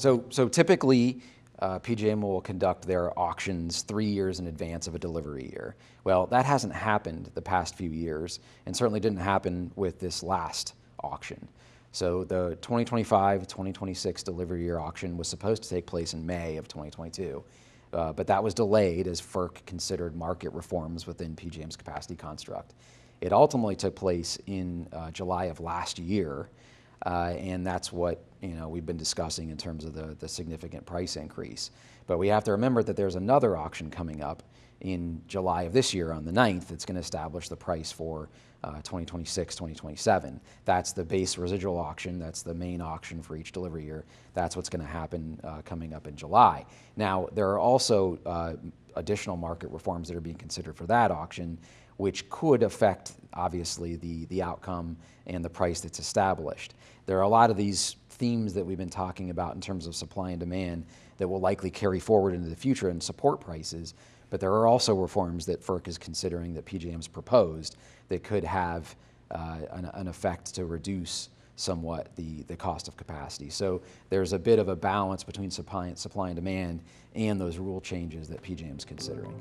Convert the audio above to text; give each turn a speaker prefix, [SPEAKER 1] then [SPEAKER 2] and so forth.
[SPEAKER 1] So typically, PJM will conduct their auctions 3 years in advance of a delivery year. Well, that hasn't happened the past few years, and certainly didn't happen with this last auction. So the 2025-2026 delivery year auction was supposed to take place in May of 2022, but that was delayed as FERC considered market reforms within PJM's capacity construct. It ultimately took place in July of last year, and that's what we've been discussing in terms of the significant price increase. But we have to remember that there's another auction coming up in July of this year on the 9th that's going to establish the price for 2026, 2027. That's the base residual auction. That's the main auction for each delivery year. That's what's going to happen coming up in July. Now, there are also additional market reforms that are being considered for that auction, which could affect, obviously, the outcome and the price that's established. There are a lot of these themes that we've been talking about in terms of supply and demand that will likely carry forward into the future and support prices, but there are also reforms that FERC is considering that PJM's proposed that could have an effect to reduce somewhat the cost of capacity. So there's a bit of a balance between supply and demand and those rule changes that PJM's considering.